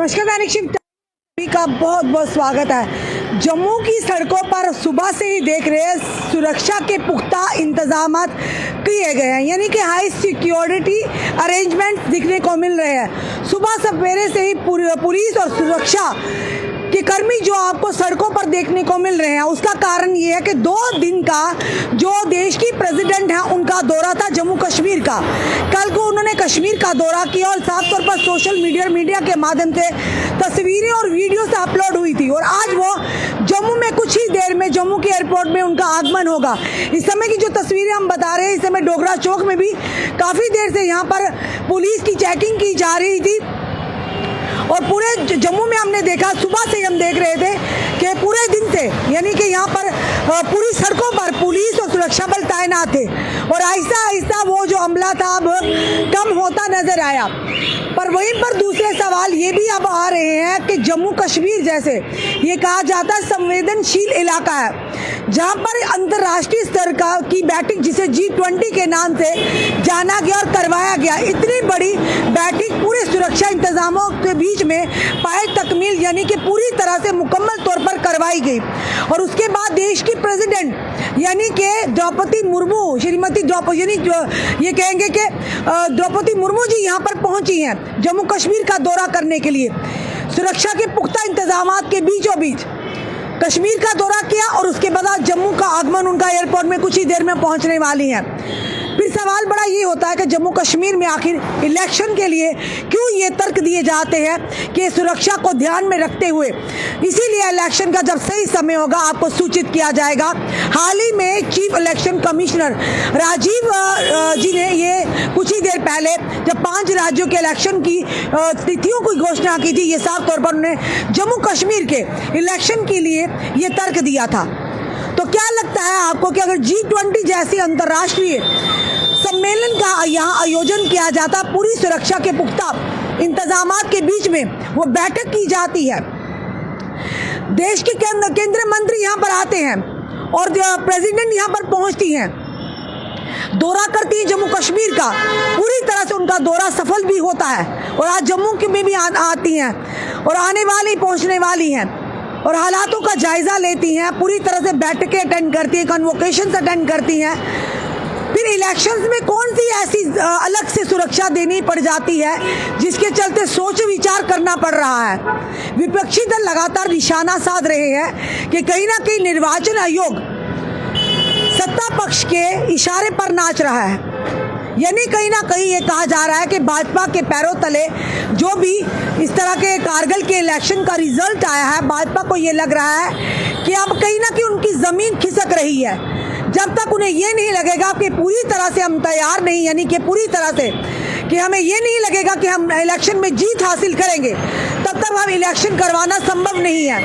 नमस्कार, दैनिक शिफ्ट का बहुत बहुत स्वागत है। जम्मू की सड़कों पर सुबह से ही देख रहे हैं सुरक्षा के पुख्ता इंतजाम किए गए हैं, यानी कि हाई सिक्योरिटी अरेंजमेंट दिखने को मिल रहे हैं। सुबह सवेरे से ही पुलिस और सुरक्षा के कर्मी जो आपको सड़कों पर देखने को मिल रहे हैं, उसका कारण ये है कि 2 दिन का जो देश की प्रेसिडेंट है उनका दौरा था जम्मू कश्मीर का। कल को उन्होंने कश्मीर का दौरा किया और साफ तौर पर सोशल मीडिया के माध्यम से तस्वीरें और वीडियो से अपलोड हुई थी, और आज वो जम्मू में कुछ ही देर में जम्मू के एयरपोर्ट में उनका आगमन होगा। इस समय की जो तस्वीरें हम बता रहे हैं, इस समय डोगरा चौक में भी काफ़ी देर से यहाँ पर पुलिस की चेकिंग की जा रही थी, और पूरे जम्मू में हमने देखा, सुबह से हम देख रहे थे कि पूरे दिन से यानी कि यहाँ पर पूरी सड़कों पर पुलिस और सुरक्षा बल तैनात थे, और आहिस्ता आहिस्ता वो जो हमला था अब कम होता नजर आया। पर वहीं पर दूसरे सवाल ये भी अब आ रहे हैं कि जम्मू कश्मीर जैसे ये कहा जाता है संवेदनशील इलाका है, जहाँ पर अंतर्राष्ट्रीय स्तर की बैठक जिसे G20 के नाम से जाना गया और करवाया गया, इतनी बड़ी बैठक पूरे सुरक्षा इंतजामों के बीच में पाए तकमील यानी कि पूरी तरह से मुकम्मल तौर पर करवाई गई। और उसके बाद देश की प्रेसिडेंट यानी कि द्रौपदी मुर्मू, श्रीमती द्रौपदी, ये कहेंगे कि द्रौपदी मुर्मू जी यहाँ पर पहुंची हैं जम्मू कश्मीर का दौरा करने के लिए। सुरक्षा के पुख्ता इंतजामात के बीचों बीच कश्मीर का दौरा किया, और उसके बाद जम्मू का आगमन उनका एयरपोर्ट में कुछ ही देर में पहुंचने वाली हैं। फिर सवाल बड़ा ये होता है कि जम्मू कश्मीर में आखिर इलेक्शन के लिए क्यों ये तर्क दिए जाते हैं कि सुरक्षा को ध्यान में रखते हुए इसीलिए इलेक्शन का जब सही समय होगा आपको सूचित किया जाएगा। हाल ही में चीफ इलेक्शन कमिश्नर राजीव जी ने ये कुछ ही देर पहले जब 5 राज्यों के इलेक्शन की तिथियों की घोषणा की थी, ये साफ तौर पर उन्होंने जम्मू कश्मीर के इलेक्शन के लिए ये तर्क दिया था। तो क्या लगता है आपको कि अगर G20 जैसी अंतर्राष्ट्रीय सम्मेलन का यहाँ आयोजन किया जाता, पूरी सुरक्षा के पुख्ता इंतजामात के बीच में वो बैठक की जाती है, देश के केंद्रीय मंत्री यहाँ पर आते हैं और प्रेसिडेंट यहाँ पर पहुँचती हैं, दौरा करती है जम्मू कश्मीर का, पूरी तरह से उनका दौरा सफल भी होता है, और आज जम्मू के में भी आती हैं और आने वाली पहुँचने वाली हैं और हालातों का जायजा लेती हैं, पूरी तरह से बैठकें अटेंड करती हैं, कन्वोकेशंस अटेंड करती हैं। फिर इलेक्शंस में कौन सी ऐसी अलग से सुरक्षा देनी पड़ जाती है जिसके चलते सोच विचार करना पड़ रहा है। विपक्षी दल लगातार निशाना साध रहे हैं कि कहीं ना कहीं निर्वाचन आयोग सत्ता पक्ष के इशारे पर नाच रहा है, यानी कहीं ना कहीं ये कहा जा रहा है कि भाजपा के पैरों तले जो भी इस तरह के कारगिल के इलेक्शन का रिजल्ट आया है, भाजपा को ये लग रहा है कि अब कहीं ना कहीं उनकी ज़मीन खिसक रही है। जब तक उन्हें ये नहीं लगेगा कि पूरी तरह से हम तैयार नहीं, यानी कि पूरी तरह से कि हमें ये नहीं लगेगा कि हम इलेक्शन में जीत हासिल करेंगे, तब तक हम इलेक्शन करवाना संभव नहीं है।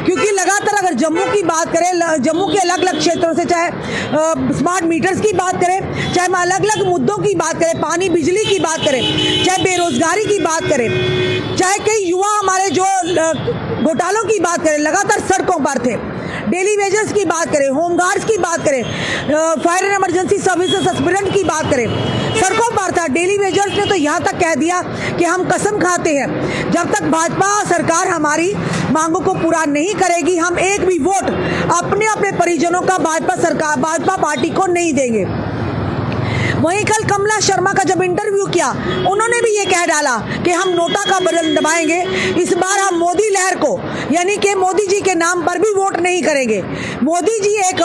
क्योंकि लगातार अगर जम्मू की बात करें, जम्मू के अलग अलग क्षेत्रों से, चाहे स्मार्ट मीटर्स की बात करें, चाहे हम अलग अलग मुद्दों की बात करें, पानी बिजली की बात करें, चाहे बेरोजगारी की बात करें, चाहे कई युवा हमारे जो घोटालों की बात करें, लगातार सड़कों पर थे, डेली वेजेस की बात करें, होमगार्ड्स की बात करें, fire and emergency services aspirant की बात करें, सड़कों पर था। डेली वेजर्स ने तो यहाँ तक कह दिया कि हम कसम खाते हैं जब तक भाजपा सरकार हमारी मांगों को पूरा नहीं करेगी, हम एक भी वोट अपने अपने परिजनों का भाजपा पार्टी को नहीं देंगे। वहीं कल कमला शर्मा का जब इंटरव्यू किया, उन्होंने भी ये कह डाला कि हम नोटा का बटन दबाएंगे, इस बार हम मोदी लहर को यानी कि मोदी जी के नाम पर भी वोट नहीं करेंगे। मोदी जी एक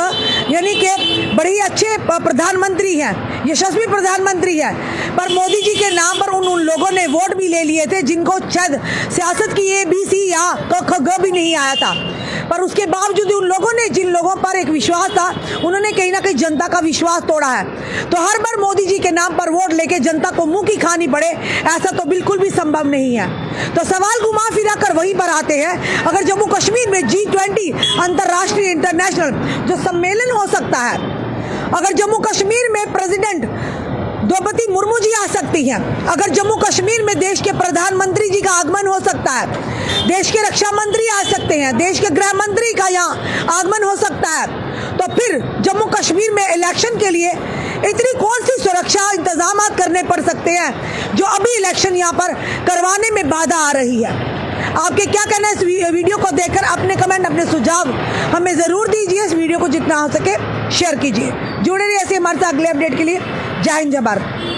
यानी कि बड़े अच्छे प्रधानमंत्री हैं, यशस्वी प्रधानमंत्री हैं, पर मोदी जी के नाम पर उन लोगों ने वोट भी ले लिए थे जिनको शायद सियासत की ABC या ग भी नहीं आया था, पर उसके बावजूद उन लोगों ने, जिन लोगों पर एक विश्वास था, उन्होंने कहीं ना कहीं जनता का विश्वास तोड़ा है। तो हर बार मोदी जी के नाम पर वोट लेके जनता को मुंह की खानी पड़े, ऐसा तो बिल्कुल भी संभव नहीं है। तो सवाल घुमा फिरा कर वहीं पर आते हैं, अगर जम्मू कश्मीर में G20 अंतर्राष्ट्रीय इंटरनेशनल जो सम्मेलन हो सकता है, अगर जम्मू कश्मीर में प्रेसिडेंट द्रौपदी मुर्मू जी आ सकती हैं, अगर जम्मू कश्मीर में देश के प्रधानमंत्री जी का आगमन हो सकता है, देश के रक्षा मंत्री आ सकते हैं, देश के गृह मंत्री का यहाँ आगमन हो सकता है, तो फिर जम्मू कश्मीर में इलेक्शन के लिए इतनी कौन सी सुरक्षा इंतजाम करने पड़ सकते हैं जो अभी इलेक्शन यहाँ पर करवाने में बाधा आ रही है। आपके क्या कहना है इस वीडियो को देखकर? अपने कमेंट, अपने सुझाव हमें ज़रूर दीजिए। इस वीडियो को जितना हो सके शेयर कीजिए। जुड़े रहिए ऐसे हमारे साथ अगले अपडेट के लिए। जय हिंद, जय भारत।